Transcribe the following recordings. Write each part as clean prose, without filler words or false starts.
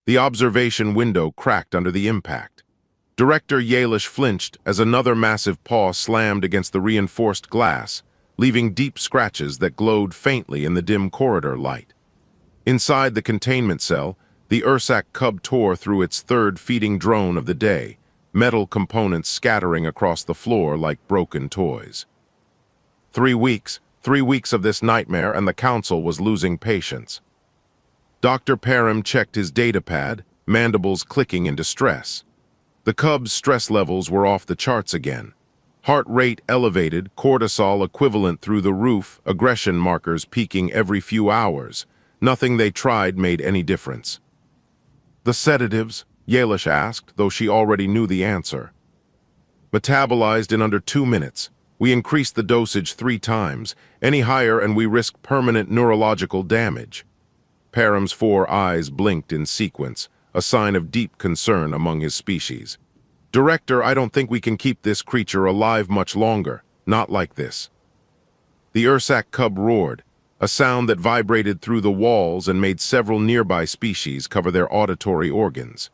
The observation window cracked under the impact. Director Yalish flinched as another massive paw slammed against the reinforced glass, leaving deep scratches that glowed faintly in the dim corridor light. Inside the containment cell, the Ursak cub tore through its third feeding drone of the day, metal components scattering across the floor like broken toys. 3 weeks of this nightmare, and the council was losing patience. Dr. Parham checked his datapad, mandibles clicking in distress. The cub's stress levels were off the charts again. Heart rate elevated, cortisol equivalent through the roof, aggression markers peaking every few hours. Nothing they tried made any difference. The sedatives? Yalish asked, though she already knew the answer. Metabolized in under 2 minutes. We increased the dosage 3 times. Any higher and we risk permanent neurological damage. Parham's 4 eyes blinked in sequence, a sign of deep concern among his species. Director, I don't think we can keep this creature alive much longer. Not like this. The Ursak cub roared, a sound that vibrated through the walls and made several nearby species cover their auditory organs.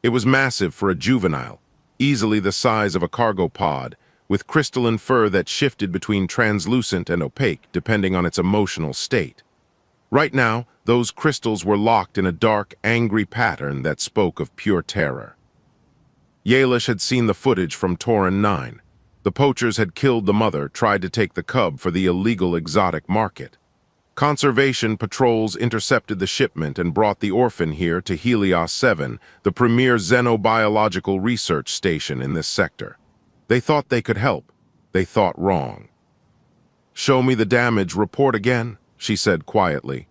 It was massive for a juvenile, easily the size of a cargo pod, with crystalline fur that shifted between translucent and opaque depending on its emotional state. Right now, those crystals were locked in a dark, angry pattern that spoke of pure terror. Yalish had seen the footage from Terran 9. The poachers had killed the mother, tried to take the cub for the illegal exotic market. Conservation patrols intercepted the shipment and brought the orphan here to Helios 7, the premier xenobiological research station in this sector. They thought they could help. They thought wrong. "Show me the damage report again," she said quietly.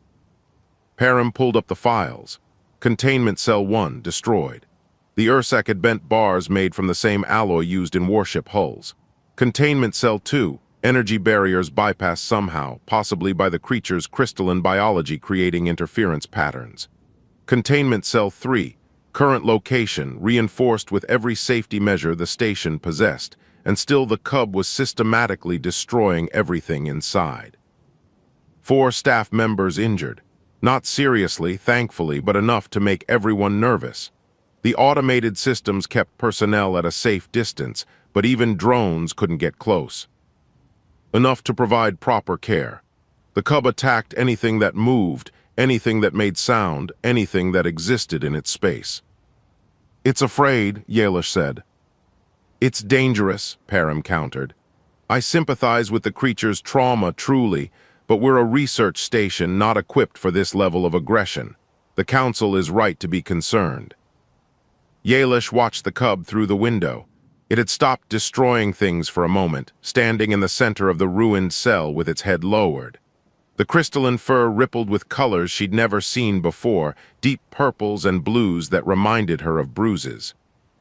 Parham pulled up the files. Containment Cell 1 destroyed. The Ursak had bent bars made from the same alloy used in warship hulls. Containment Cell 2, energy barriers bypassed somehow, possibly by the creature's crystalline biology creating interference patterns. Containment Cell 3, current location reinforced with every safety measure the station possessed, and still the cub was systematically destroying everything inside. 4 staff members injured. Not seriously, thankfully, but enough to make everyone nervous. The automated systems kept personnel at a safe distance, but even drones couldn't get close. Enough to provide proper care. The cub attacked anything that moved, anything that made sound, anything that existed in its space. "It's afraid," Yalish said. "It's dangerous," Parham countered. "I sympathize with the creature's trauma, truly, but we're a research station not equipped for this level of aggression. The council is right to be concerned." Yalish watched the cub through the window. It had stopped destroying things for a moment, standing in the center of the ruined cell with its head lowered. The crystalline fur rippled with colors she'd never seen before, deep purples and blues that reminded her of bruises.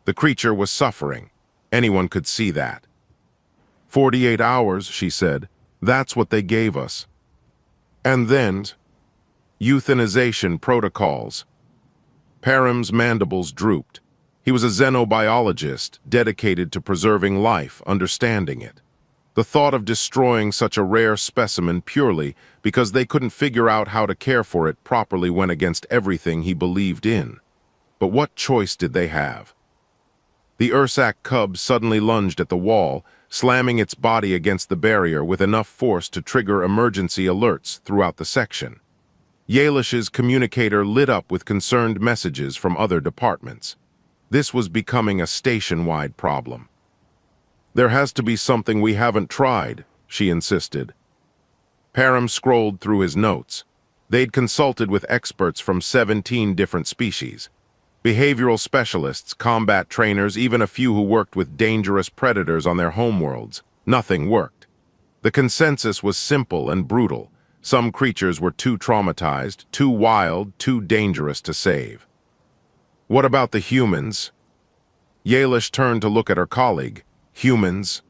The creature was suffering. Anyone could see that. 48 hours, she said. That's what they gave us. And then, euthanization protocols. Parham's mandibles drooped. He was a xenobiologist, dedicated to preserving life, understanding it. The thought of destroying such a rare specimen purely because they couldn't figure out how to care for it properly went against everything he believed in. But what choice did they have? The Ursak cub suddenly lunged at the wall, slamming its body against the barrier with enough force to trigger emergency alerts throughout the section. Yalish's communicator lit up with concerned messages from other departments. This was becoming a station-wide problem. "There has to be something we haven't tried," she insisted. Parham scrolled through his notes. They'd consulted with experts from 17 different species. Behavioral specialists, combat trainers, even a few who worked with dangerous predators on their homeworlds. Nothing worked. The consensus was simple and brutal. Some creatures were too traumatized, too wild, too dangerous to save. "What about the humans?" Yalish turned to look at her colleague. "Humans?"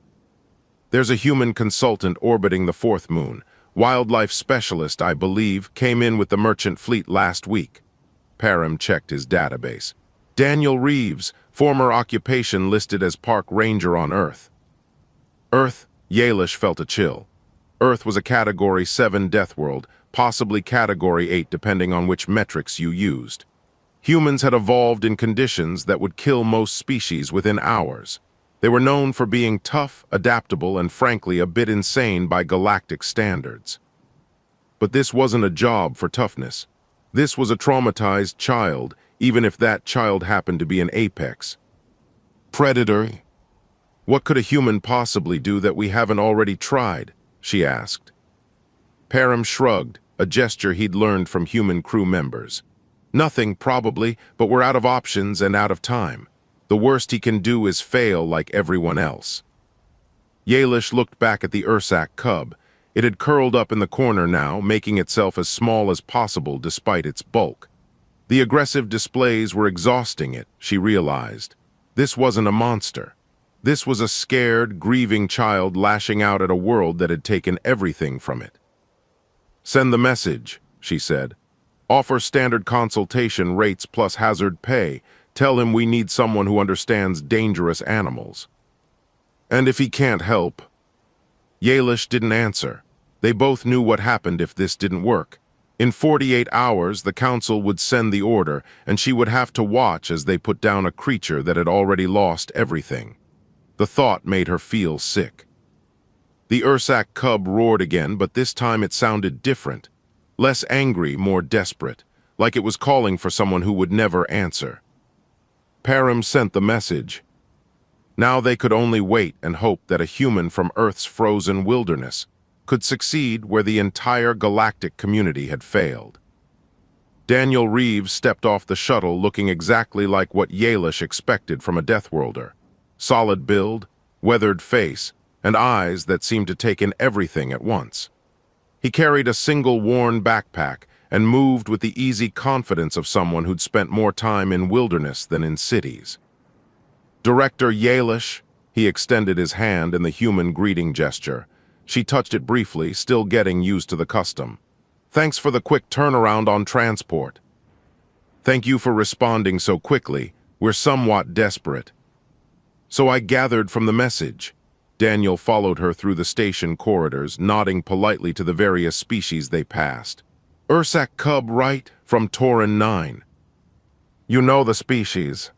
"There's a human consultant orbiting the 4th moon. Wildlife specialist, I believe, came in with the merchant fleet last week." Parham checked his database. "Daniel Reeves, former occupation listed as park ranger on Earth." Earth? Yalish felt a chill. Earth was a Category 7 death world, possibly Category 8 depending on which metrics you used. Humans had evolved in conditions that would kill most species within hours. They were known for being tough, adaptable, and frankly a bit insane by galactic standards. But this wasn't a job for toughness. This was a traumatized child, even if that child happened to be an apex. Predator? What could a human possibly do that we haven't already tried? She asked. Param shrugged, a gesture he'd learned from human crew members. Nothing, probably, but we're out of options and out of time. The worst he can do is fail like everyone else. Yalish looked back at the Ursak cub. It had curled up in the corner now, making itself as small as possible despite its bulk. The aggressive displays were exhausting it, she realized. This wasn't a monster. This was a scared, grieving child lashing out at a world that had taken everything from it. Send the message, she said. Offer standard consultation rates plus hazard pay. Tell him we need someone who understands dangerous animals. And if he can't help? Yalish didn't answer. They both knew what happened if this didn't work. In 48 hours, the council would send the order, and she would have to watch as they put down a creature that had already lost everything. The thought made her feel sick. The Ursak cub roared again, but this time it sounded different. Less angry, more desperate, like it was calling for someone who would never answer. Param sent the message. Now they could only wait and hope that a human from Earth's frozen wilderness could succeed where the entire galactic community had failed. Daniel Reeves stepped off the shuttle looking exactly like what Yalish expected from a Deathworlder. Solid build, weathered face, and eyes that seemed to take in everything at once. He carried a single worn backpack and moved with the easy confidence of someone who'd spent more time in wilderness than in cities. Director Yalish, he extended his hand in the human greeting gesture. She touched it briefly, still getting used to the custom. Thanks for the quick turnaround on transport. Thank you for responding so quickly. We're somewhat desperate. So I gathered from the message. Daniel followed her through the station corridors, nodding politely to the various species they passed. Ursak cub, right? From Terran 9. You know the species.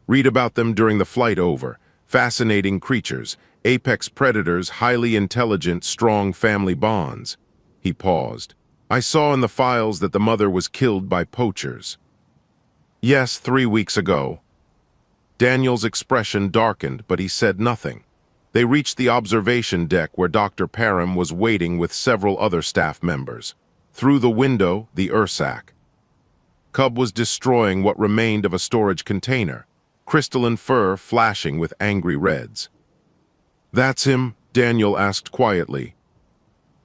Read about them during the flight over. Fascinating creatures, apex predators, highly intelligent, strong family bonds. He paused. I saw in the files that the mother was killed by poachers. Yes, 3 weeks ago. Daniel's expression darkened, but he said nothing. They reached the observation deck where Dr. Param was waiting with several other staff members. Through the window, the Ursak cub was destroying what remained of a storage container, crystalline fur flashing with angry reds. That's him? Daniel asked quietly.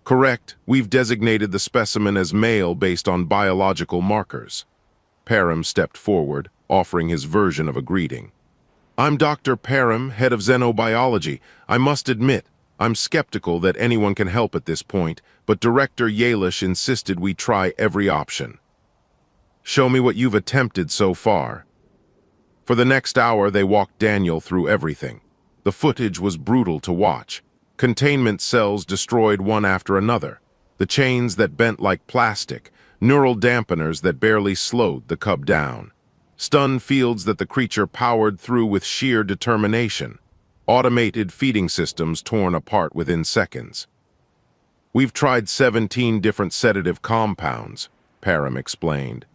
Correct, we've designated the specimen as male based on biological markers. Param stepped forward, offering his version of a greeting. I'm Dr. Param, head of xenobiology. I must admit, I'm skeptical that anyone can help at this point, but Director Yalish insisted we try every option. Show me what you've attempted so far. For the next hour, they walked Daniel through everything. The footage was brutal to watch. Containment cells destroyed one after another. The chains that bent like plastic, neural dampeners that barely slowed the cub down. Stun fields that the creature powered through with sheer determination. Automated feeding systems torn apart within seconds. We've tried 17 different sedative compounds, Param explained.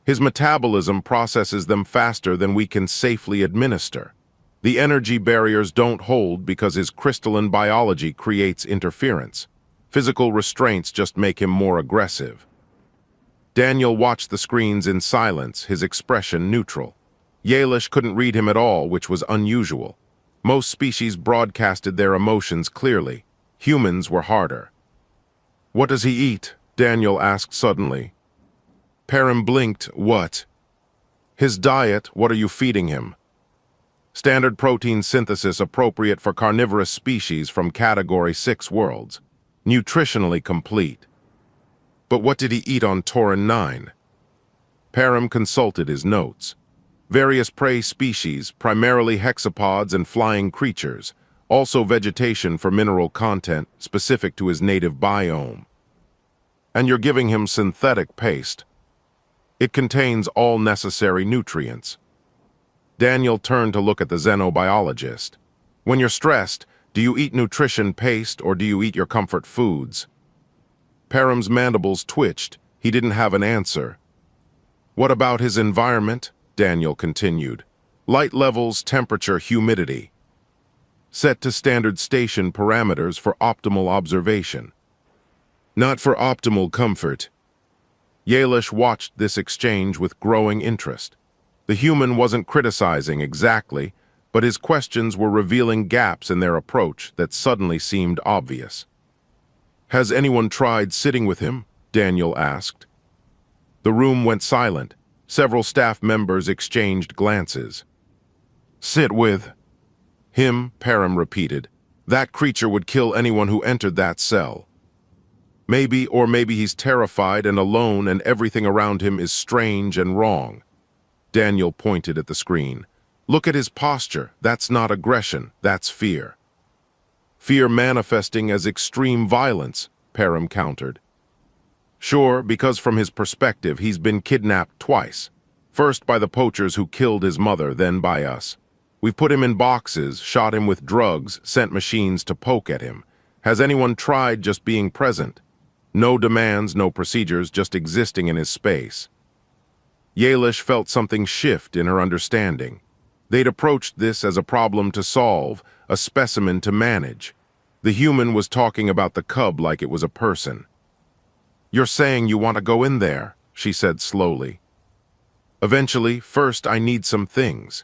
His metabolism processes them faster than we can safely administer. The energy barriers don't hold because his crystalline biology creates interference. Physical restraints just make him more aggressive. Daniel watched the screens in silence, his expression neutral. Yalish couldn't read him at all, which was unusual. Most species broadcasted their emotions clearly. Humans were harder. What does he eat? Daniel asked suddenly. Param blinked. What? His diet, what are you feeding him? Standard protein synthesis appropriate for carnivorous species from Category 6 worlds. Nutritionally complete. But what did he eat on Terran 9? Param consulted his notes. Various prey species, primarily hexapods and flying creatures, also vegetation for mineral content specific to his native biome. And you're giving him synthetic paste. It contains all necessary nutrients. Daniel turned to look at the xenobiologist. When you're stressed, do you eat nutrition paste or do you eat your comfort foods? Param's mandibles twitched. He didn't have an answer. What about his environment? Daniel continued. Light levels, temperature, humidity. Set to standard station parameters for optimal observation. Not for optimal comfort. Yalish watched this exchange with growing interest. The human wasn't criticizing exactly, but his questions were revealing gaps in their approach that suddenly seemed obvious. Has anyone tried sitting with him? Daniel asked. The room went silent. Several staff members exchanged glances. Sit with him, Param repeated. That creature would kill anyone who entered that cell. Maybe he's terrified and alone and everything around him is strange and wrong. Daniel pointed at the screen. Look at his posture. That's not aggression, that's fear. Fear manifesting as extreme violence, Param countered. Sure, because from his perspective, he's been kidnapped twice. First by the poachers who killed his mother, then by us. We've put him in boxes, shot him with drugs, sent machines to poke at him. Has anyone tried just being present? No demands, no procedures, just existing in his space. Yalish felt something shift in her understanding. They'd approached this as a problem to solve, a specimen to manage. The human was talking about the cub like it was a person. You're saying you want to go in there, she said slowly. Eventually, first I need some things.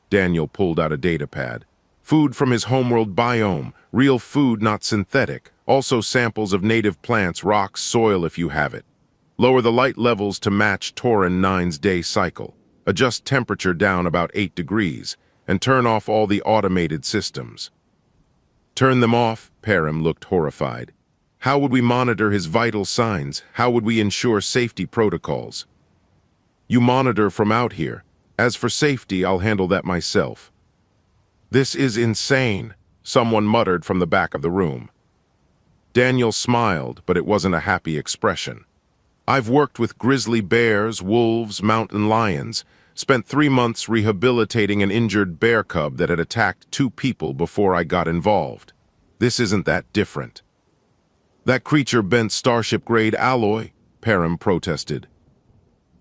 Daniel pulled out a datapad. Food from his homeworld biome, real food, not synthetic. Also samples of native plants, rocks, soil if you have it. Lower the light levels to match Terran 9's day cycle. Adjust temperature down about 8 degrees, and turn off all the automated systems. Turn them off? Param looked horrified. How would we monitor his vital signs? How would we ensure safety protocols? You monitor from out here. As for safety, I'll handle that myself. This is insane, someone muttered from the back of the room. Daniel smiled, but it wasn't a happy expression. I've worked with grizzly bears, wolves, mountain lions, spent 3 months rehabilitating an injured bear cub that had attacked 2 people before I got involved. This isn't that different. That creature bent starship-grade alloy, Param protested.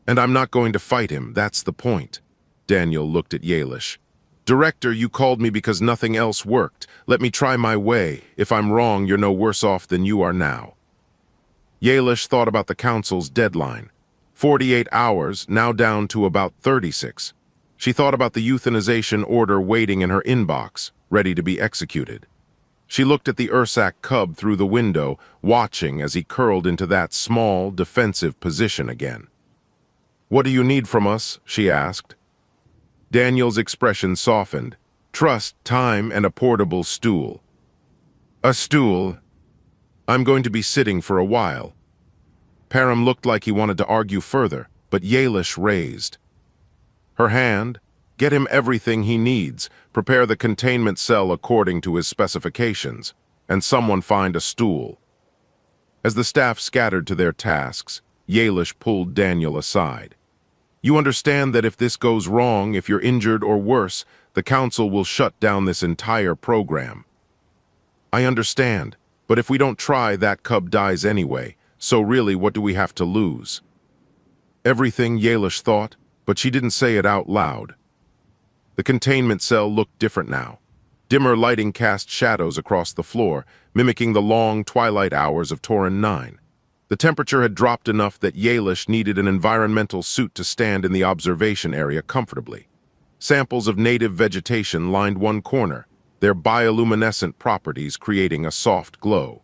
And I'm not going to fight him, that's the point. Daniel looked at Yalish. Director, you called me because nothing else worked. Let me try my way. If I'm wrong, you're no worse off than you are now. Yalish thought about the council's deadline. 48 hours, now down to about 36. She thought about the euthanization order waiting in her inbox, ready to be executed. She looked at the Ursak cub through the window, watching as he curled into that small, defensive position again. What do you need from us? She asked. Daniel's expression softened. Trust, time, and a portable stool. A stool? I'm going to be sitting for a while. Param looked like he wanted to argue further, but Yalish raised her hand. Get him everything he needs. Prepare the containment cell according to his specifications, and someone find a stool. As the staff scattered to their tasks, Yalish pulled Daniel aside. You understand that if this goes wrong, if you're injured or worse, the council will shut down this entire program. I understand, but if we don't try, that cub dies anyway, so really what do we have to lose? Everything, Yalish thought, but she didn't say it out loud. The containment cell looked different now. Dimmer lighting cast shadows across the floor, mimicking the long twilight hours of Terran 9. The temperature had dropped enough that Yalish needed an environmental suit to stand in the observation area comfortably. Samples of native vegetation lined one corner, their bioluminescent properties creating a soft glow.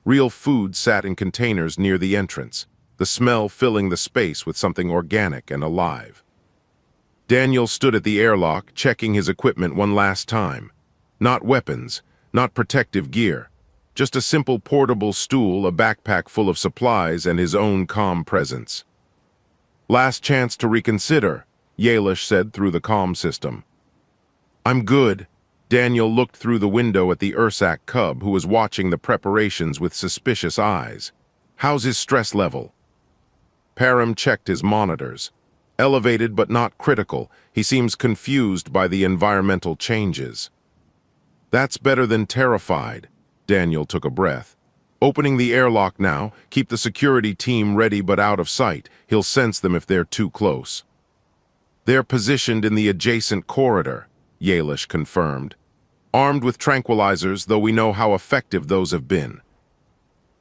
Real food sat in containers near the entrance, the smell filling the space with something organic and alive. Daniel stood at the airlock, checking his equipment one last time. Not weapons, not protective gear. Just a simple portable stool, a backpack full of supplies, and his own calm presence. Last chance to reconsider, Yalish said through the comm system. I'm good. Daniel looked through the window at the Ursak cub, who was watching the preparations with suspicious eyes. How's his stress level? Param checked his monitors. Elevated but not critical, he seems confused by the environmental changes. That's better than terrified. Daniel took a breath. Opening the airlock now, keep the security team ready but out of sight. He'll sense them if they're too close. They're positioned in the adjacent corridor, Yalish confirmed. Armed with tranquilizers, though we know how effective those have been.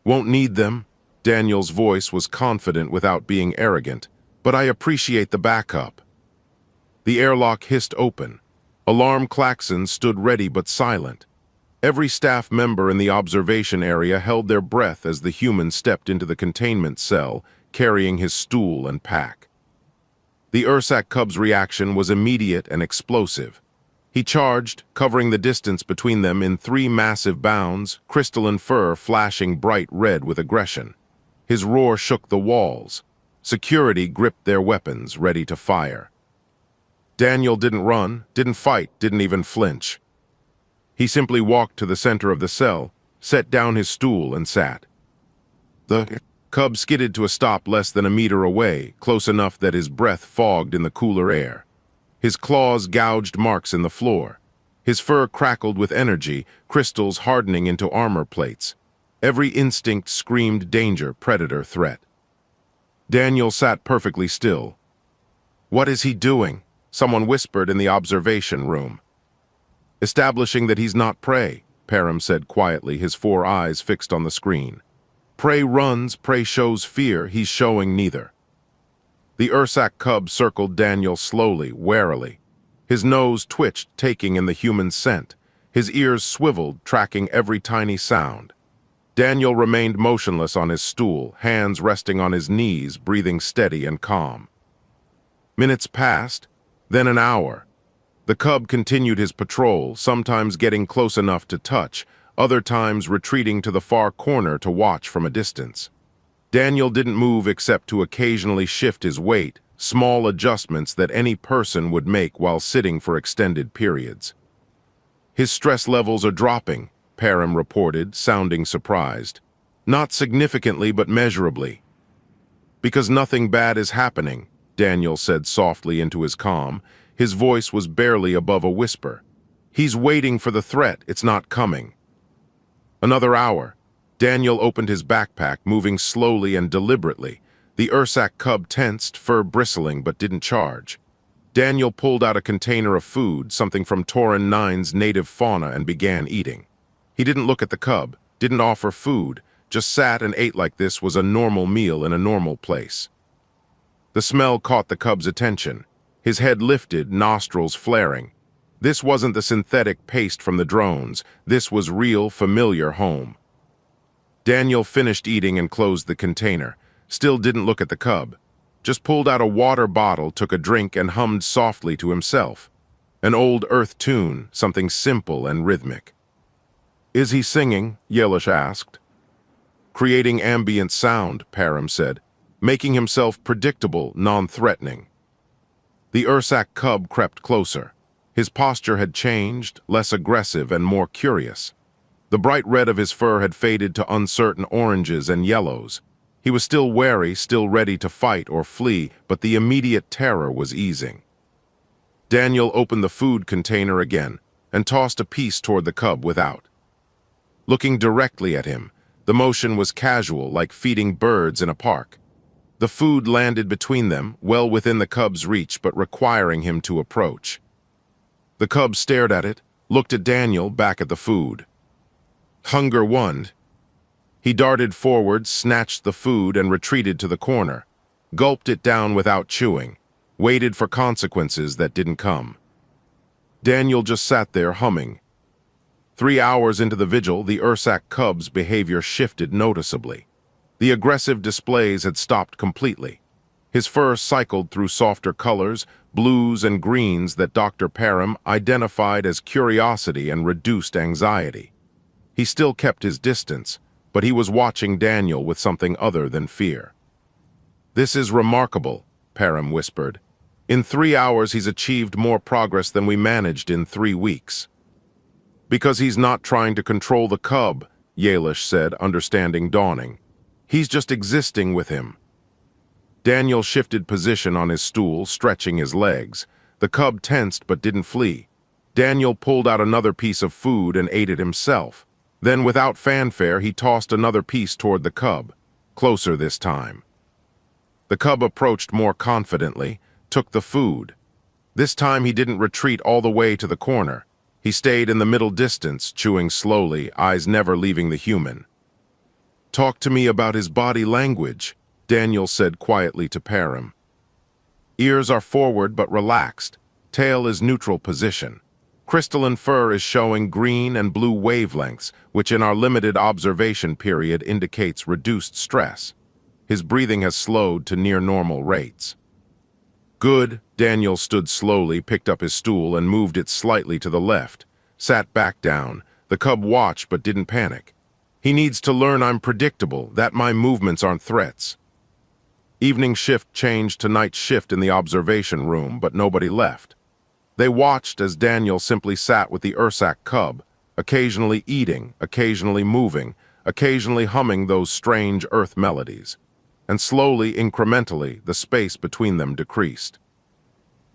Won't need them. Daniel's voice was confident without being arrogant, but I appreciate the backup. The airlock hissed open. Alarm klaxons stood ready but silent. Every staff member in the observation area held their breath as the human stepped into the containment cell, carrying his stool and pack. The Ursak Cub's reaction was immediate and explosive. He charged, covering the distance between them in 3 massive bounds, crystalline fur flashing bright red with aggression. His roar shook the walls. Security gripped their weapons, ready to fire. Daniel didn't run, didn't fight, didn't even flinch. He simply walked to the center of the cell, set down his stool, and sat. The cub skidded to a stop less than a meter away, close enough that his breath fogged in the cooler air. His claws gouged marks in the floor. His fur crackled with energy, crystals hardening into armor plates. Every instinct screamed danger, predator, threat. Daniel sat perfectly still. "What is he doing?" someone whispered in the observation room. "Establishing that he's not prey," Param said quietly, his 4 eyes fixed on the screen. "Prey runs, prey shows fear, he's showing neither." The Ursak cub circled Daniel slowly, warily. His nose twitched, taking in the human scent. His ears swiveled, tracking every tiny sound. Daniel remained motionless on his stool, hands resting on his knees, breathing steady and calm. Minutes passed, then an hour. The cub continued his patrol, sometimes getting close enough to touch, other times retreating to the far corner to watch from a distance. Daniel didn't move except to occasionally shift his weight, small adjustments that any person would make while sitting for extended periods. "His stress levels are dropping," Param reported, sounding surprised. "Not significantly, but measurably." "Because nothing bad is happening," Daniel said softly into his calm. His voice was barely above a whisper. "He's waiting for the threat, it's not coming." Another hour. Daniel opened his backpack, moving slowly and deliberately. The Ursak cub tensed, fur bristling, but didn't charge. Daniel pulled out a container of food, something from Terran 9's native fauna, and began eating. He didn't look at the cub, didn't offer food, just sat and ate like this was a normal meal in a normal place. The smell caught the cub's attention. His head lifted, nostrils flaring. This wasn't the synthetic paste from the drones. This was real, familiar home. Daniel finished eating and closed the container. Still didn't look at the cub. Just pulled out a water bottle, took a drink, and hummed softly to himself. An old earth tune, something simple and rhythmic. "Is he singing?" Yalish asked. "Creating ambient sound," Param said, making himself predictable, non-threatening. The Ursak cub crept closer. His posture had changed, less aggressive and more curious. The bright red of his fur had faded to uncertain oranges and yellows. He was still wary, still ready to fight or flee, but the immediate terror was easing. Daniel opened the food container again and tossed a piece toward the cub without. Looking directly at him, the motion was casual, like feeding birds in a park. The food landed between them, well within the cub's reach, but requiring him to approach. The cub stared at it, looked at Daniel, back at the food. Hunger won. He darted forward, snatched the food, and retreated to the corner. Gulped it down without chewing. Waited for consequences that didn't come. Daniel just sat there humming. 3 hours into the vigil, the Ursak cub's behavior shifted noticeably. The aggressive displays had stopped completely. His fur cycled through softer colors, blues and greens that Dr. Param identified as curiosity and reduced anxiety. He still kept his distance, but he was watching Daniel with something other than fear. "This is remarkable," Param whispered. "In 3 hours he's achieved more progress than we managed in 3 weeks." "Because he's not trying to control the cub," Yalish said, understanding dawning. "He's just existing with him." Daniel shifted position on his stool, stretching his legs. The cub tensed but didn't flee. Daniel pulled out another piece of food and ate it himself. Then, without fanfare, he tossed another piece toward the cub. Closer this time. The cub approached more confidently, took the food. This time he didn't retreat all the way to the corner. He stayed in the middle distance, chewing slowly, eyes never leaving the human. "Talk to me about his body language," Daniel said quietly to Param. Ears are forward but relaxed. Tail is neutral position. Crystalline fur is showing green and blue wavelengths, which in our limited observation period indicates reduced stress. His breathing has slowed to near normal rates. "Good." Daniel stood slowly, picked up his stool and moved it slightly to the left. Sat back down. The cub watched but didn't panic. "He needs to learn I'm predictable, that my movements aren't threats." Evening shift changed to night shift in the observation room, but nobody left. They watched as Daniel simply sat with the Ursac cub, occasionally eating, occasionally moving, occasionally humming those strange earth melodies. And slowly, incrementally, the space between them decreased.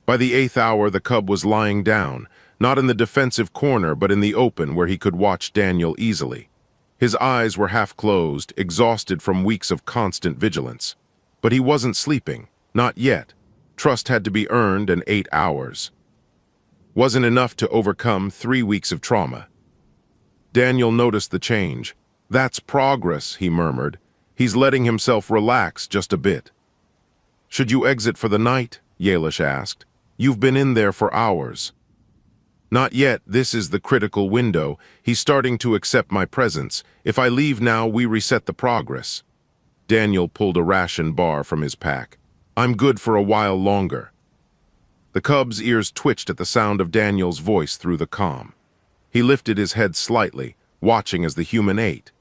By the 8th hour, the cub was lying down, not in the defensive corner, but in the open where he could watch Daniel easily. His eyes were half closed, exhausted from weeks of constant vigilance. But he wasn't sleeping, not yet. Trust had to be earned in 8 hours. Wasn't enough to overcome 3 weeks of trauma. Daniel noticed the change. "That's progress," he murmured. "He's letting himself relax just a bit." "Should you exit for the night?" Yalish asked. "You've been in there for hours." "Not yet. This is the critical window. He's starting to accept my presence. If I leave now, we reset the progress." Daniel pulled a ration bar from his pack. "I'm good for a while longer." The cub's ears twitched at the sound of Daniel's voice through the comm. He lifted his head slightly, watching as the human ate.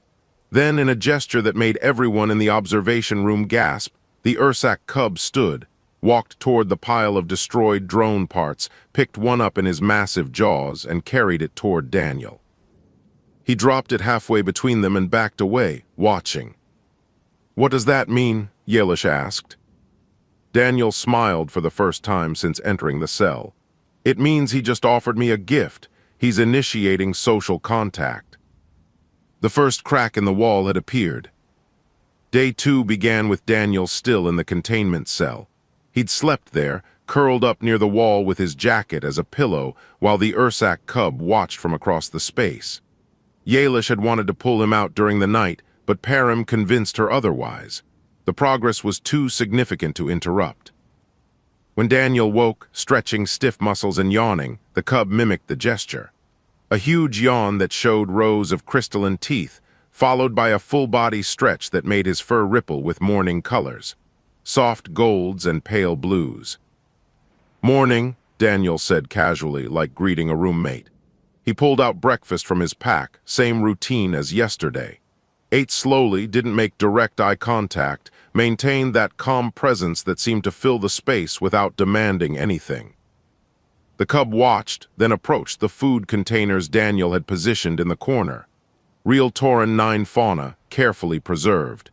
Then, in a gesture that made everyone in the observation room gasp, the Ursac cub stood, walked toward the pile of destroyed drone parts, picked one up in his massive jaws, and carried it toward Daniel. He dropped it halfway between them and backed away, watching. "What does that mean?" Yalish asked. Daniel smiled for the first time since entering the cell. "It means he just offered me a gift. He's initiating social contact." The first crack in the wall had appeared. Day 2 began with Daniel still in the containment cell. He'd slept there, curled up near the wall with his jacket as a pillow, while the Ursac cub watched from across the space. Yalish had wanted to pull him out during the night, but Param convinced her otherwise. The progress was too significant to interrupt. When Daniel woke, stretching stiff muscles and yawning, the cub mimicked the gesture. A huge yawn that showed rows of crystalline teeth, followed by a full-body stretch that made his fur ripple with morning colors, soft golds and pale blues. "Morning," Daniel said casually, like greeting a roommate. He pulled out breakfast from his pack, same routine as yesterday. Ate slowly, didn't make direct eye contact, maintained that calm presence that seemed to fill the space without demanding anything. The cub watched, then approached the food containers Daniel had positioned in the corner. Real Terran 9 fauna, carefully preserved.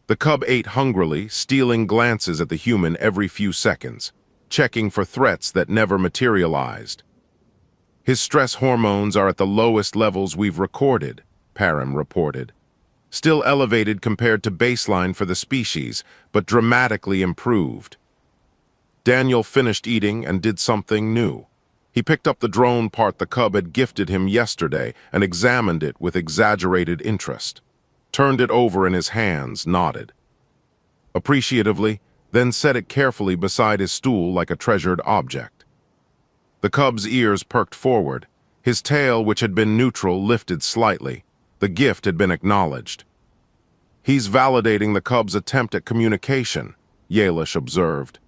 The cub ate hungrily, stealing glances at the human every few seconds, checking for threats that never materialized. "His stress hormones are at the lowest levels we've recorded," Param reported. "Still elevated compared to baseline for the species, but dramatically improved." Daniel finished eating and did something new. He picked up the drone part the cub had gifted him yesterday and examined it with exaggerated interest. Turned it over in his hands, nodded appreciatively, then set it carefully beside his stool like a treasured object. The cub's ears perked forward. His tail, which had been neutral, lifted slightly. The gift had been acknowledged. "He's validating the cub's attempt at communication," Yalish observed.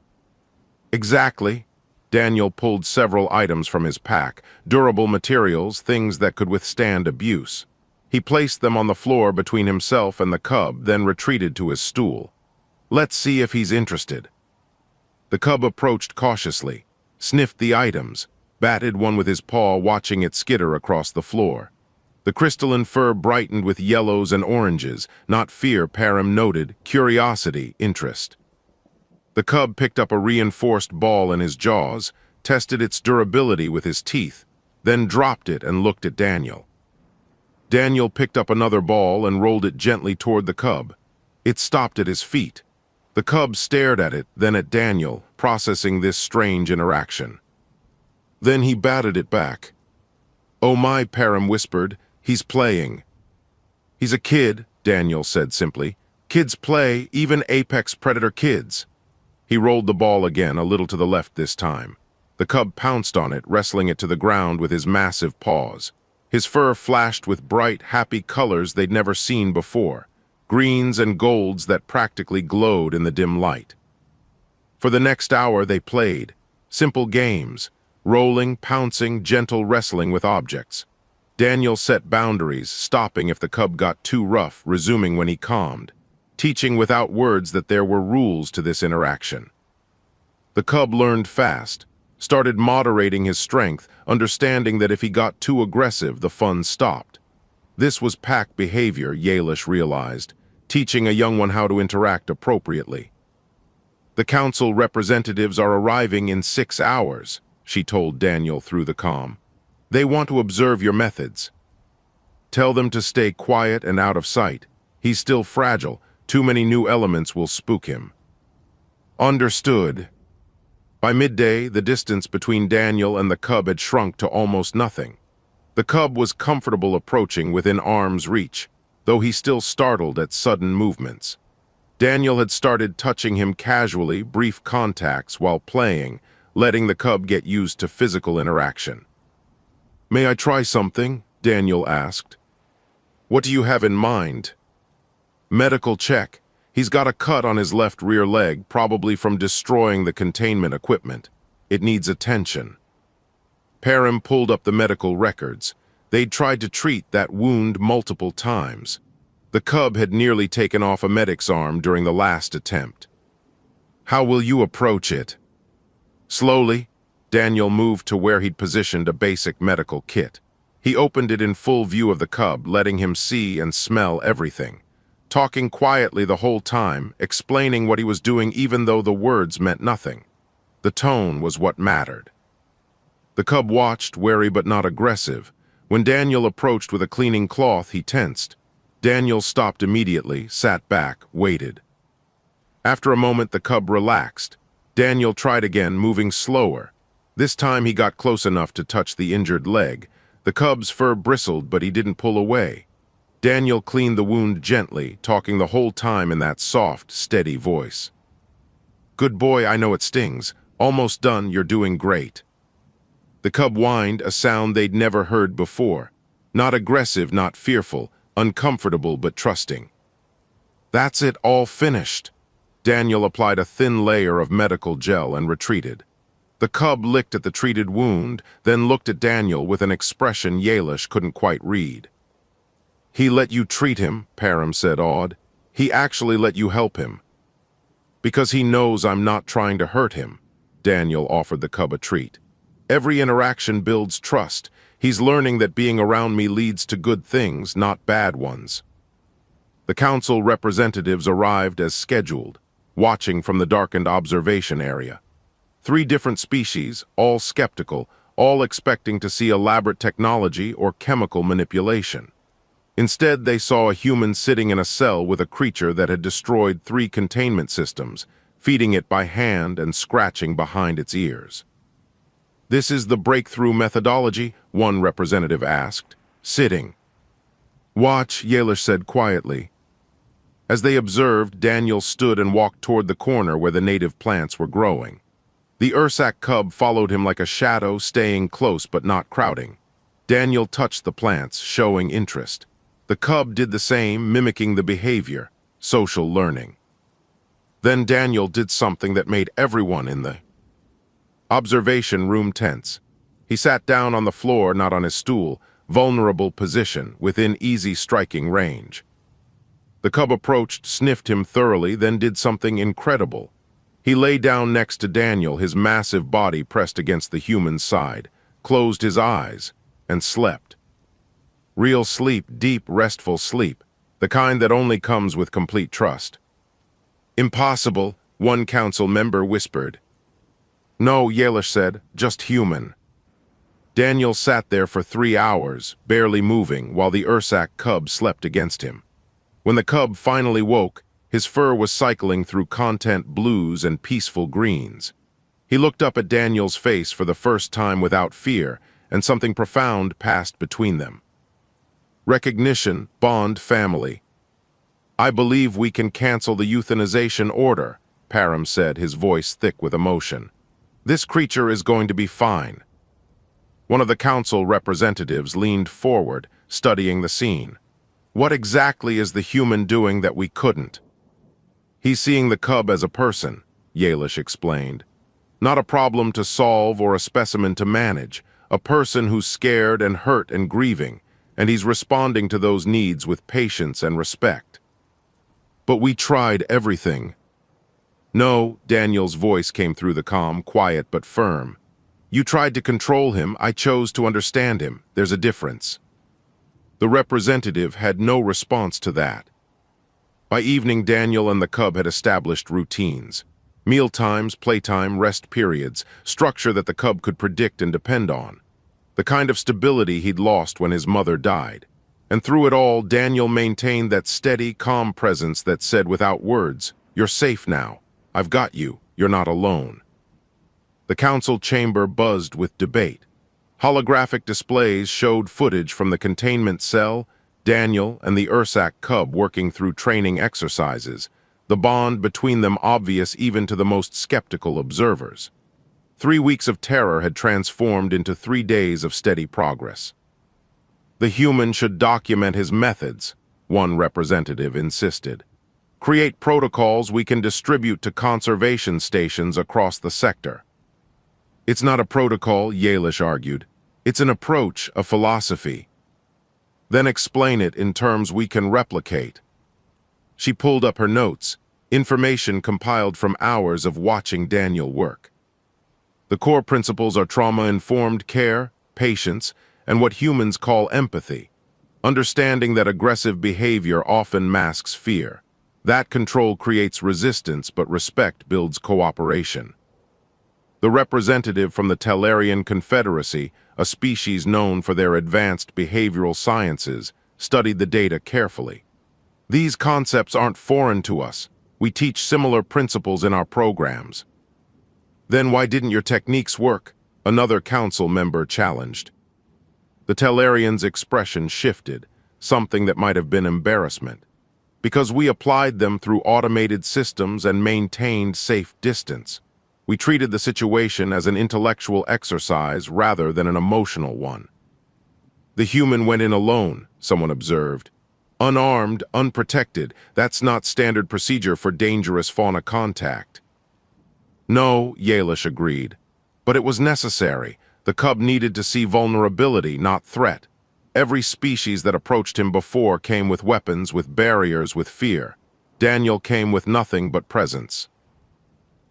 "Exactly." Daniel pulled several items from his pack, durable materials, things that could withstand abuse. He placed them on the floor between himself and the cub, then retreated to his stool. "Let's see if he's interested." The cub approached cautiously, sniffed the items, batted one with his paw, watching it skitter across the floor. The crystalline fur brightened with yellows and oranges, not fear, Param noted, curiosity, interest. The cub picked up a reinforced ball in his jaws, tested its durability with his teeth, then dropped it and looked at Daniel. Daniel picked up another ball and rolled it gently toward the cub. It stopped at his feet. The cub stared at it, then at Daniel, processing this strange interaction. Then he batted it back. "Oh my," Param whispered, "he's playing." "He's a kid," Daniel said simply. "Kids play, even apex predator kids." He rolled the ball again, a little to the left this time. The cub pounced on it, wrestling it to the ground with his massive paws. His fur flashed with bright, happy colors they'd never seen before, greens and golds that practically glowed in the dim light. For the next hour they played, simple games, rolling, pouncing, gentle wrestling with objects. Daniel set boundaries, stopping if the cub got too rough, resuming when he calmed, teaching without words that there were rules to this interaction. The cub learned fast, started moderating his strength, understanding that if he got too aggressive, the fun stopped. This was pack behavior, Yalish realized, teaching a young one how to interact appropriately. "The council representatives are arriving in 6 hours, she told Daniel through the comm. "They want to observe your methods. Tell them to stay quiet and out of sight. He's still fragile. Too many new elements will spook him." "Understood." By midday, the distance between Daniel and the cub had shrunk to almost nothing. The cub was comfortable approaching within arm's reach, though he still startled at sudden movements. Daniel had started touching him casually, brief contacts while playing, letting the cub get used to physical interaction. "May I try something?" Daniel asked. "What do you have in mind?" "Medical check. He's got a cut on his left rear leg, probably from destroying the containment equipment. It needs attention." Param pulled up the medical records. They'd tried to treat that wound multiple times. The cub had nearly taken off a medic's arm during the last attempt. "How will you approach it?" Slowly, Daniel moved to where he'd positioned a basic medical kit. He opened it in full view of the cub, letting him see and smell everything, talking quietly the whole time, explaining what he was doing even though the words meant nothing. The tone was what mattered. The cub watched, wary but not aggressive. When Daniel approached with a cleaning cloth, he tensed. Daniel stopped immediately, sat back, waited. After a moment, the cub relaxed. Daniel tried again, moving slower. This time he got close enough to touch the injured leg. The cub's fur bristled, but he didn't pull away. Daniel cleaned the wound gently, talking the whole time in that soft, steady voice. "Good boy, I know it stings. Almost done, you're doing great." The cub whined, a sound they'd never heard before. Not aggressive, not fearful, uncomfortable but trusting. "That's it, all finished." Daniel applied a thin layer of medical gel and retreated. The cub licked at the treated wound, then looked at Daniel with an expression Yalish couldn't quite read. "He let you treat him," Param said, awed. "He actually let you help him." "Because he knows I'm not trying to hurt him," Daniel offered the cub a treat. "Every interaction builds trust. He's learning that being around me leads to good things, not bad ones." The council representatives arrived as scheduled, watching from the darkened observation area. 3 different species, all skeptical, all expecting to see elaborate technology or chemical manipulation. Instead, they saw a human sitting in a cell with a creature that had destroyed 3 containment systems, feeding it by hand and scratching behind its ears. "This is the breakthrough methodology?" one representative asked, sitting. "Watch," Yalish said quietly. As they observed, Daniel stood and walked toward the corner where the native plants were growing. The Ursak cub followed him like a shadow, staying close but not crowding. Daniel touched the plants, showing interest. The cub did the same, mimicking the behavior, social learning. Then Daniel did something that made everyone in the observation room tense. He sat down on the floor, not on his stool, vulnerable position, within easy striking range. The cub approached, sniffed him thoroughly, then did something incredible. He lay down next to Daniel, his massive body pressed against the human's side, closed his eyes, and slept. Real sleep, deep, restful sleep, the kind that only comes with complete trust. "Impossible," one council member whispered. No, Yalish said, just human. Daniel sat there for 3 hours, barely moving, while the Ursak cub slept against him. When the cub finally woke, his fur was cycling through content blues and peaceful greens. He looked up at Daniel's face for the first time without fear, and something profound passed between them. Recognition, bond, family. I believe we can cancel the euthanization order, Param said, his voice thick with emotion. This creature is going to be fine. One of the council representatives leaned forward, studying the scene. What exactly is the human doing that we couldn't? He's seeing the cub as a person, Yalish explained. Not a problem to solve or a specimen to manage, a person who's scared and hurt and grieving, and he's responding to those needs with patience and respect. But we tried everything. No, Daniel's voice came through the comm, quiet but firm. You tried to control him, I chose to understand him. There's a difference. The representative had no response to that. By evening, Daniel and the cub had established routines. Meal times, playtime, rest periods, structure that the cub could predict and depend on. The kind of stability he'd lost when his mother died. And through it all, Daniel maintained that steady, calm presence that said without words, "You're safe now. I've got you. You're not alone." The council chamber buzzed with debate. Holographic displays showed footage from the containment cell, Daniel and the Ursak cub working through training exercises, the bond between them obvious even to the most skeptical observers. 3 weeks of terror had transformed into 3 days of steady progress. The human should document his methods, one representative insisted. Create protocols we can distribute to conservation stations across the sector. It's not a protocol, Yalish argued. It's an approach, a philosophy. Then explain it in terms we can replicate. She pulled up her notes, information compiled from hours of watching Daniel work. The core principles are trauma-informed care, patience, and what humans call empathy. Understanding that aggressive behavior often masks fear. That control creates resistance, but respect builds cooperation. The representative from the Tellarian Confederacy, a species known for their advanced behavioral sciences, studied the data carefully. These concepts aren't foreign to us. We teach similar principles in our programs. Then why didn't your techniques work? Another council member challenged. The Tellarian's expression shifted, something that might have been embarrassment. Because we applied them through automated systems and maintained safe distance. We treated the situation as an intellectual exercise rather than an emotional one. The human went in alone, someone observed. Unarmed, unprotected, that's not standard procedure for dangerous fauna contact. No, Yalish agreed. But it was necessary. The cub needed to see vulnerability, not threat. Every species that approached him before came with weapons, with barriers, with fear. Daniel came with nothing but presence.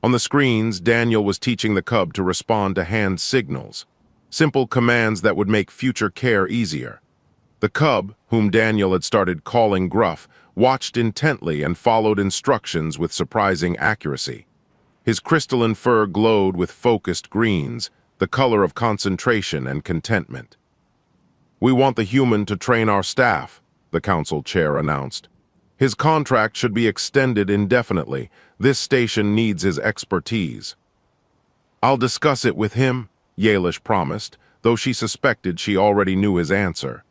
On the screens, Daniel was teaching the cub to respond to hand signals, simple commands that would make future care easier. The cub, whom Daniel had started calling Gruff, watched intently and followed instructions with surprising accuracy. His crystalline fur glowed with focused greens, the color of concentration and contentment. We want the human to train our staff, the council chair announced. His contract should be extended indefinitely. This station needs his expertise. I'll discuss it with him, Yalish promised, though she suspected she already knew his answer.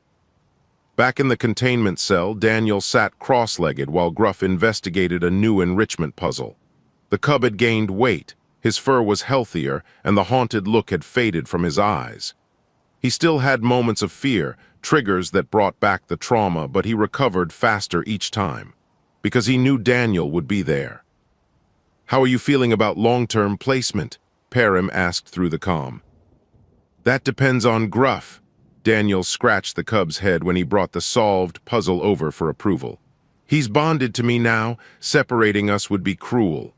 Back in the containment cell, Daniel sat cross-legged while Gruff investigated a new enrichment puzzle. The cub had gained weight, his fur was healthier, and the haunted look had faded from his eyes. He still had moments of fear, triggers that brought back the trauma, but he recovered faster each time, because he knew Daniel would be there. How are you feeling about long-term placement? Param asked through the comm. That depends on Gruff. Daniel scratched the cub's head when he brought the solved puzzle over for approval. He's bonded to me now. Separating us would be cruel.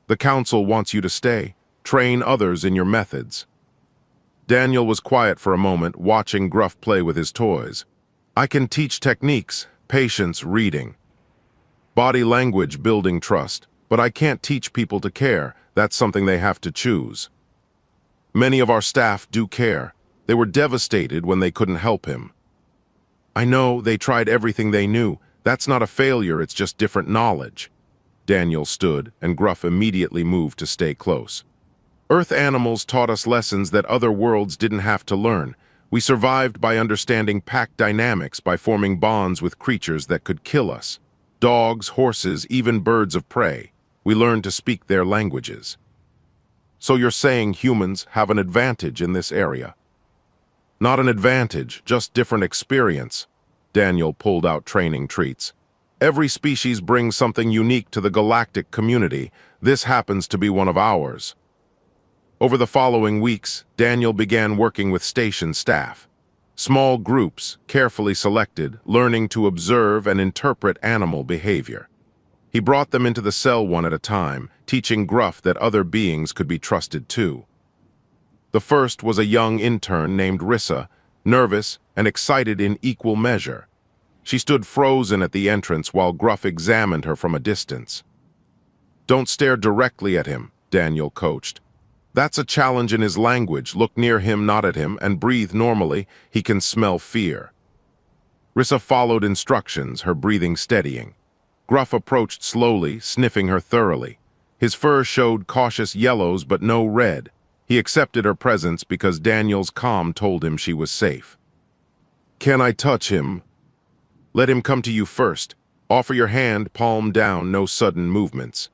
The council wants you to stay. Train others in your methods. Daniel was quiet for a moment, watching Gruff play with his toys. I can teach techniques, patience, reading. Body language, building trust. But I can't teach people to care. That's something they have to choose. Many of our staff do care. They were devastated when they couldn't help him. I know, they tried everything they knew. That's not a failure, it's just different knowledge. Daniel stood, and Gruff immediately moved to stay close. Earth animals taught us lessons that other worlds didn't have to learn. We survived by understanding pack dynamics, by forming bonds with creatures that could kill us. Dogs, horses, even birds of prey. We learned to speak their languages. So you're saying humans have an advantage in this area? Not an advantage, just different experience. Daniel pulled out training treats. Every species brings something unique to the galactic community. This happens to be one of ours. Over the following weeks, Daniel began working with station staff. Small groups, carefully selected, learning to observe and interpret animal behavior. He brought them into the cell one at a time, teaching Gruff that other beings could be trusted too. The first was a young intern named Rissa, nervous and excited in equal measure. She stood frozen at the entrance while Gruff examined her from a distance. "Don't stare directly at him," Daniel coached. "That's a challenge in his language. Look near him, not at him, and breathe normally. He can smell fear." Rissa followed instructions, her breathing steadying. Gruff approached slowly, sniffing her thoroughly. His fur showed cautious yellows but no red. He accepted her presence because Daniel's calm told him she was safe. "Can I touch him?" "Let him come to you first. Offer your hand, palm down, no sudden movements."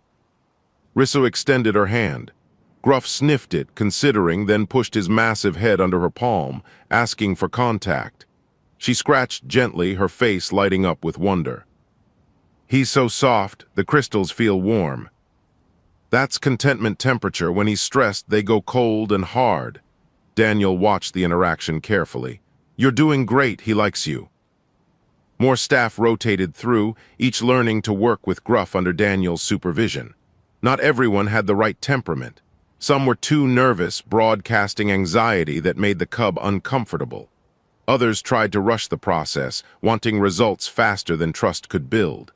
Rissa extended her hand. Gruff sniffed it, considering, then pushed his massive head under her palm, asking for contact. She scratched gently, her face lighting up with wonder. "He's so soft, the crystals feel warm." "That's contentment temperature. When he's stressed, they go cold and hard." Daniel watched the interaction carefully. "You're doing great, he likes you." More staff rotated through, each learning to work with Gruff under Daniel's supervision. Not everyone had the right temperament. Some were too nervous, broadcasting anxiety that made the cub uncomfortable. Others tried to rush the process, wanting results faster than trust could build.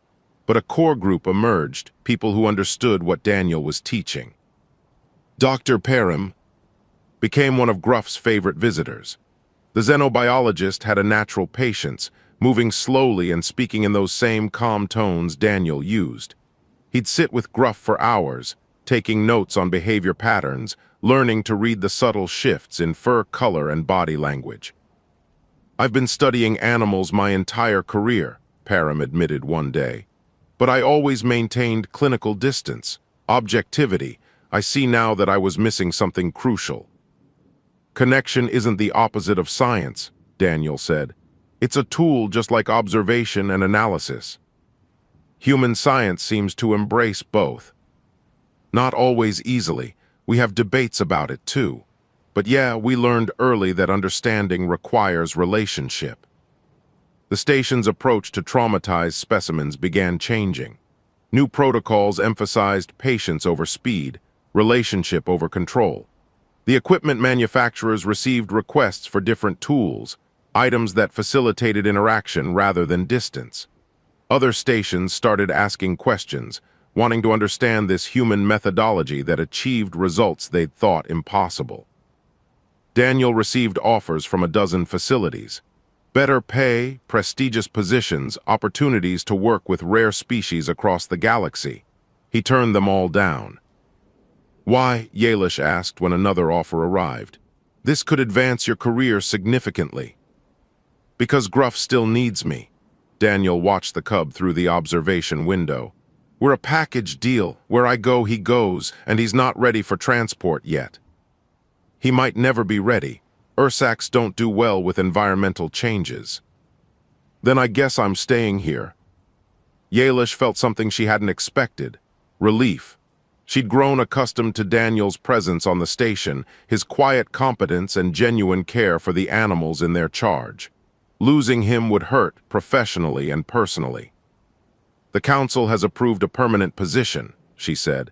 But a core group emerged, people who understood what Daniel was teaching. Dr. Perrin became one of Gruff's favorite visitors. The xenobiologist had a natural patience, moving slowly and speaking in those same calm tones Daniel used. He'd sit with Gruff for hours, taking notes on behavior patterns, learning to read the subtle shifts in fur color and body language. "I've been studying animals my entire career," Perrin admitted one day. "But I always maintained clinical distance, objectivity. I see now that I was missing something crucial." "Connection isn't the opposite of science," Daniel said. "It's a tool just like observation and analysis. Human science seems to embrace both. Not always easily. We have debates about it too. But yeah, we learned early that understanding requires relationship." The station's approach to traumatized specimens began changing. New protocols emphasized patience over speed, relationship over control. The equipment manufacturers received requests for different tools, items that facilitated interaction rather than distance. Other stations started asking questions, wanting to understand this human methodology that achieved results they'd thought impossible. Daniel received offers from a dozen facilities. Better pay, prestigious positions, opportunities to work with rare species across the galaxy. He turned them all down. "Why?" Yalish asked when another offer arrived. "This could advance your career significantly." "Because Gruff still needs me." Daniel watched the cub through the observation window. "We're a package deal. Where I go, he goes, and he's not ready for transport yet." "He might never be ready. Ursacs don't do well with environmental changes." "Then I guess I'm staying here." Yalish felt something she hadn't expected. Relief. She'd grown accustomed to Daniel's presence on the station, his quiet competence and genuine care for the animals in their charge. Losing him would hurt professionally and personally. "The council has approved a permanent position," she said.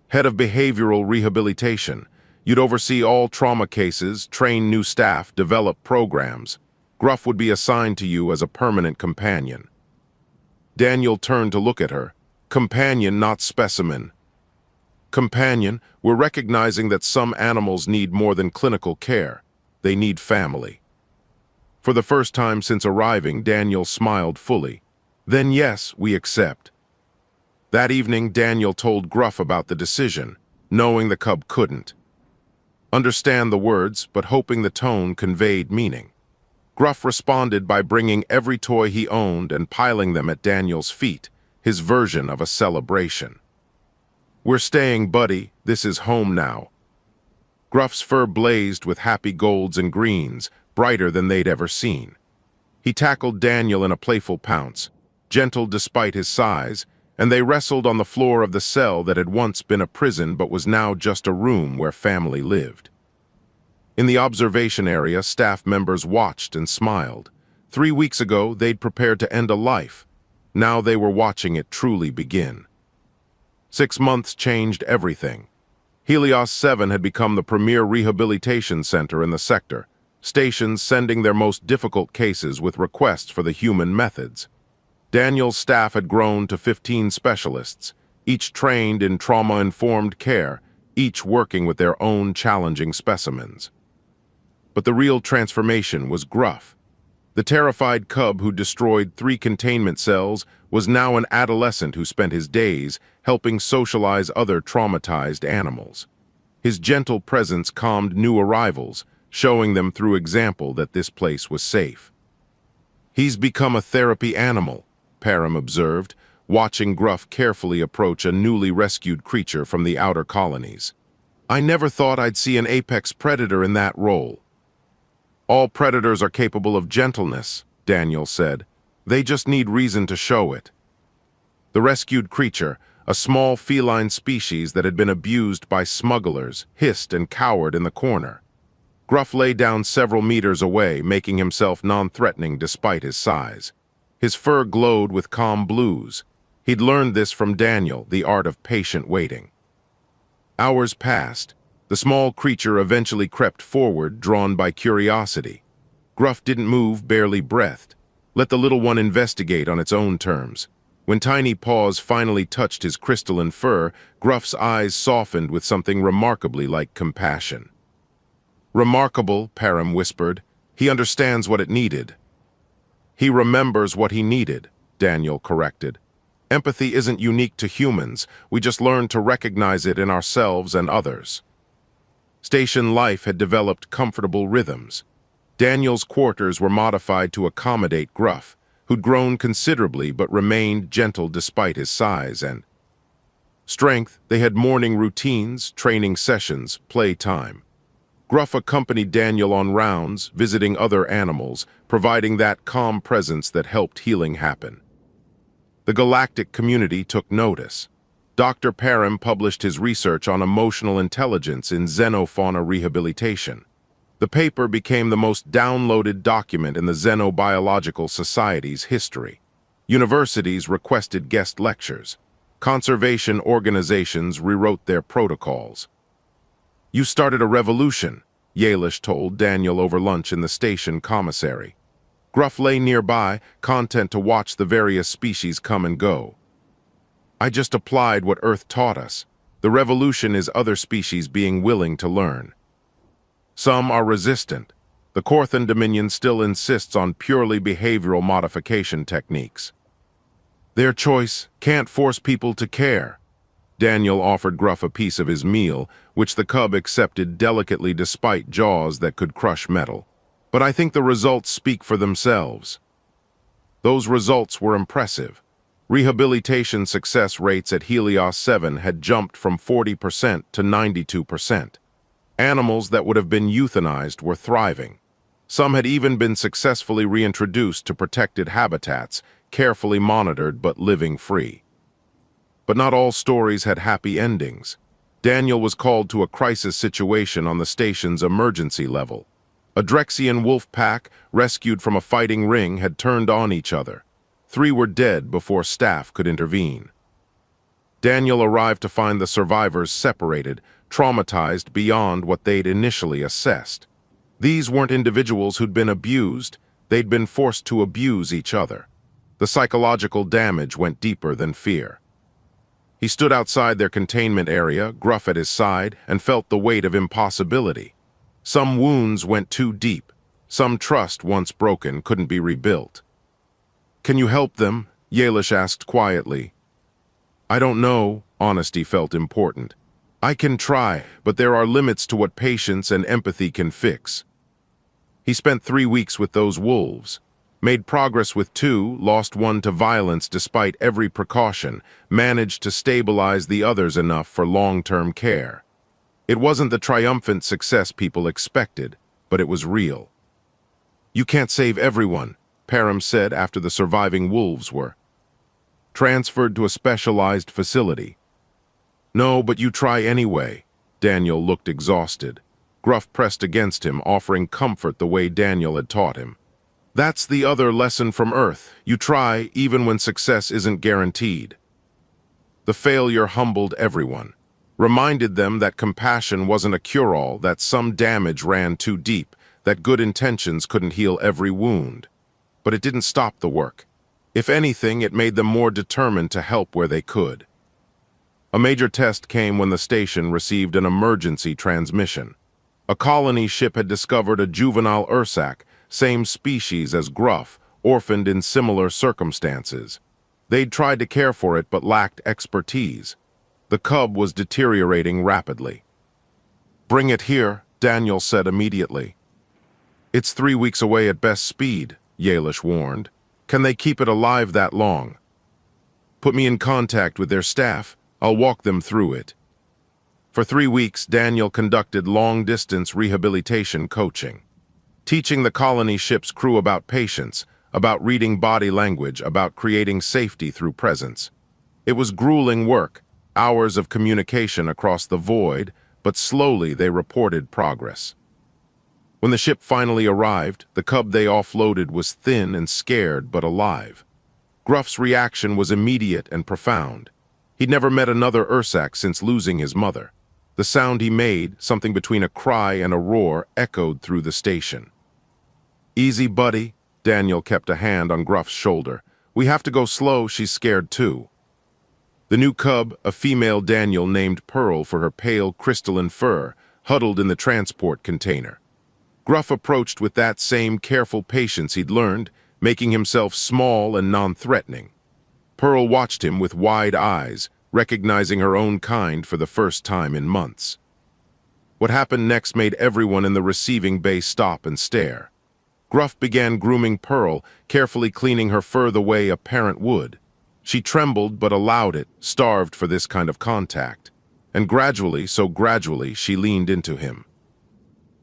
"Head of behavioral rehabilitation. You'd oversee all trauma cases, train new staff, develop programs. Gruff would be assigned to you as a permanent companion." Daniel turned to look at her. Companion, not specimen. Companion, we're recognizing that some animals need more than clinical care. They need family. For the first time since arriving, Daniel smiled fully. Then yes, we accept. That evening, Daniel told Gruff about the decision, knowing the cub couldn't understand the words, but hoping the tone conveyed meaning. Gruff responded by bringing every toy he owned and piling them at Daniel's feet, his version of a celebration. We're staying, buddy. This is home now. Gruff's fur blazed with happy golds and greens, brighter than they'd ever seen. He tackled Daniel in a playful pounce, gentle despite his size, and they wrestled on the floor of the cell that had once been a prison but was now just a room where family lived. In the observation area, staff members watched and smiled. 3 weeks ago, they'd prepared to end a life. Now they were watching it truly begin. 6 months changed everything. Helios 7 had become the premier rehabilitation center in the sector, stations sending their most difficult cases with requests for the human methods. Daniel's staff had grown to 15 specialists, each trained in trauma-informed care, each working with their own challenging specimens. But the real transformation was Gruff. The terrified cub who destroyed 3 containment cells was now an adolescent who spent his days helping socialize other traumatized animals. His gentle presence calmed new arrivals, showing them through example that this place was safe. He's become a therapy animal, Param observed, watching Gruff carefully approach a newly rescued creature from the outer colonies. I never thought I'd see an apex predator in that role. All predators are capable of gentleness, Daniel said. They just need reason to show it. The rescued creature, a small feline species that had been abused by smugglers, hissed and cowered in the corner. Gruff lay down several meters away, making himself non-threatening despite his size. His fur glowed with calm blues. He'd learned this from Daniel, the art of patient waiting. Hours passed. The small creature eventually crept forward, drawn by curiosity. Gruff didn't move, barely breathed. Let the little one investigate on its own terms. When tiny paws finally touched his crystalline fur, Gruff's eyes softened with something remarkably like compassion. Remarkable, Param whispered. He understands what it needed. He remembers what he needed, Daniel corrected. Empathy isn't unique to humans. We just learn to recognize it in ourselves and others. Station life had developed comfortable rhythms. Daniel's quarters were modified to accommodate Gruff, who'd grown considerably but remained gentle despite his size and strength. They had morning routines, training sessions, playtime. Gruff accompanied Daniel on rounds, visiting other animals, providing that calm presence that helped healing happen. The galactic community took notice. Dr. Param published his research on emotional intelligence in xenofauna rehabilitation. The paper became the most downloaded document in the Xenobiological Society's history. Universities requested guest lectures. Conservation organizations rewrote their protocols. You started a revolution, Yalish told Daniel over lunch in the station commissary. Gruff lay nearby, content to watch the various species come and go. I just applied what Earth taught us. The revolution is other species being willing to learn. Some are resistant. The Corthan Dominion still insists on purely behavioral modification techniques. Their choice can't force people to care. Daniel offered Gruff a piece of his meal, which the cub accepted delicately despite jaws that could crush metal. But I think the results speak for themselves. Those results were impressive. Rehabilitation success rates at Helios 7 had jumped from 40% to 92%. Animals that would have been euthanized were thriving. Some had even been successfully reintroduced to protected habitats, carefully monitored but living free. But not all stories had happy endings. Daniel was called to a crisis situation on the station's emergency level. A Drexian wolf pack, rescued from a fighting ring, had turned on each other. 3 were dead before staff could intervene. Daniel arrived to find the survivors separated, traumatized beyond what they'd initially assessed. These weren't individuals who'd been abused, they'd been forced to abuse each other. The psychological damage went deeper than fear. He stood outside their containment area, Gruff at his side, and felt the weight of impossibility. Some wounds went too deep. Some trust, once broken, couldn't be rebuilt. "Can you help them?" Yalish asked quietly. "I don't know." Honesty felt important. "I can try, but there are limits to what patience and empathy can fix." He spent 3 weeks with those wolves, made progress with 2, lost 1 to violence despite every precaution, managed to stabilize the others enough for long-term care. It wasn't the triumphant success people expected, but it was real. "You can't save everyone," Param said after the surviving wolves were transferred to a specialized facility. "No, but you try anyway." Daniel looked exhausted. Gruff pressed against him, offering comfort the way Daniel had taught him. "That's the other lesson from Earth. You try even when success isn't guaranteed." The failure humbled everyone, reminded them that compassion wasn't a cure-all, that some damage ran too deep, that good intentions couldn't heal every wound. But it didn't stop the work. If anything, it made them more determined to help where they could. A major test came when the station received an emergency transmission. A colony ship had discovered a juvenile Ursac, same species as Gruff, orphaned in similar circumstances. They'd tried to care for it but lacked expertise. The cub was deteriorating rapidly. "Bring it here," Daniel said immediately. "It's 3 weeks away at best speed," Yalish warned. "Can they keep it alive that long?" "Put me in contact with their staff. I'll walk them through it." For 3 weeks, Daniel conducted long-distance rehabilitation coaching, teaching the colony ship's crew about patience, about reading body language, about creating safety through presence. It was grueling work, hours of communication across the void, but slowly they reported progress. When the ship finally arrived, the cub they offloaded was thin and scared but alive. Gruff's reaction was immediate and profound. He'd never met another Ursac since losing his mother. The sound he made, something between a cry and a roar, echoed through the station. "Easy, buddy." Daniel kept a hand on Gruff's shoulder. "We have to go slow, she's scared too." The new cub, a female Daniel named Pearl for her pale crystalline fur, huddled in the transport container. Gruff approached with that same careful patience he'd learned, making himself small and non-threatening. Pearl watched him with wide eyes, recognizing her own kind for the first time in months. What happened next made everyone in the receiving bay stop and stare. Gruff began grooming Pearl, carefully cleaning her fur the way a parent would. She trembled but allowed it, starved for this kind of contact. And gradually, so gradually, she leaned into him.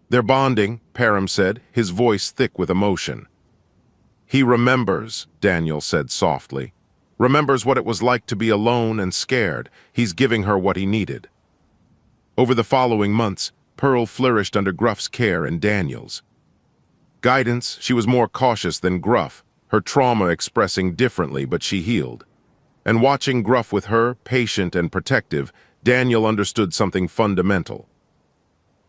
"They're bonding," Param said, his voice thick with emotion. "He remembers," Daniel said softly. "Remembers what it was like to be alone and scared. He's giving her what he needed." Over the following months, Pearl flourished under Gruff's care and Daniel's guidance. She was more cautious than Gruff, her trauma expressing differently, but she healed. And watching Gruff with her, patient and protective, Daniel understood something fundamental.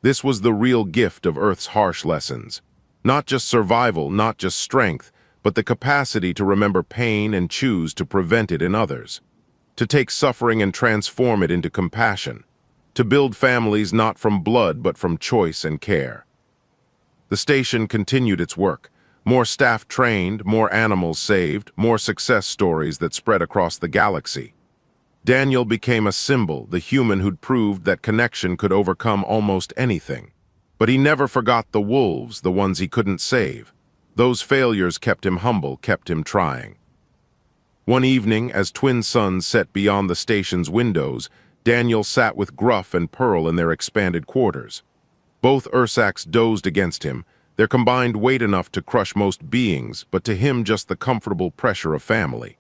This was the real gift of Earth's harsh lessons. Not just survival, not just strength, but the capacity to remember pain and choose to prevent it in others. To take suffering and transform it into compassion. To build families not from blood but from choice and care. The station continued its work. More staff trained, more animals saved, more success stories that spread across the galaxy. Daniel became a symbol, the human who'd proved that connection could overcome almost anything. But he never forgot the wolves, the ones he couldn't save. Those failures kept him humble, kept him trying. One evening, as twin suns set beyond the station's windows, Daniel sat with Gruff and Pearl in their expanded quarters. Both Ursacs dozed against him, their combined weight enough to crush most beings, but to him just the comfortable pressure of family.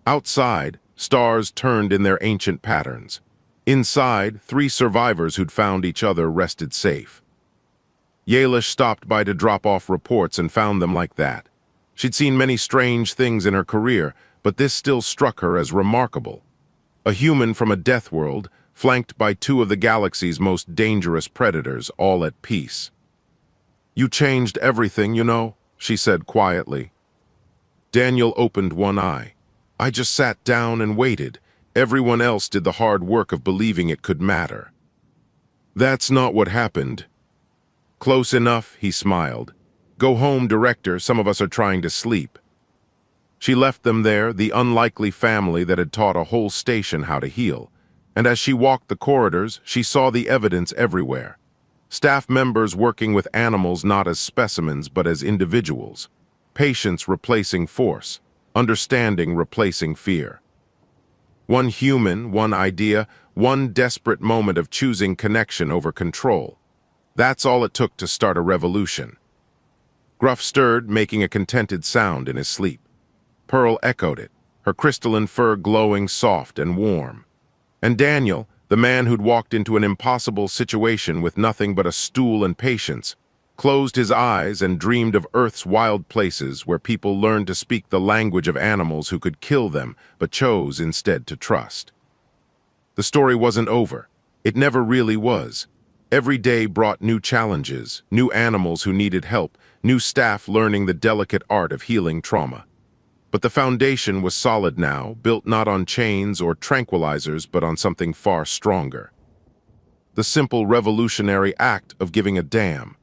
Outside, stars turned in their ancient patterns. Inside, 3 survivors who'd found each other rested safe. Yalish stopped by to drop off reports and found them like that. She'd seen many strange things in her career, but this still struck her as remarkable. A human from a death world, flanked by 2 of the galaxy's most dangerous predators, all at peace. "You changed everything, you know," she said quietly. Daniel opened one eye. "I just sat down and waited. Everyone else did the hard work of believing it could matter. That's not what happened. Close enough, he smiled. Go home, director, some of us are trying to sleep. She left them there, the unlikely family that had taught a whole station how to heal. And as she walked the corridors, she saw the evidence everywhere. Staff members working with animals not as specimens but as individuals. Patience replacing force. Understanding replacing fear. One human, one idea, one desperate moment of choosing connection over control. That's all it took to start a revolution. Gruff stirred, making a contented sound in his sleep. Pearl echoed it, her crystalline fur glowing soft and warm. And Daniel, the man who'd walked into an impossible situation with nothing but a stool and patience, closed his eyes and dreamed of Earth's wild places where people learned to speak the language of animals who could kill them but chose instead to trust. The story wasn't over. It never really was. Every day brought new challenges, new animals who needed help, new staff learning the delicate art of healing trauma. But the foundation was solid now, built not on chains or tranquilizers, but on something far stronger. The simple revolutionary act of giving a damn.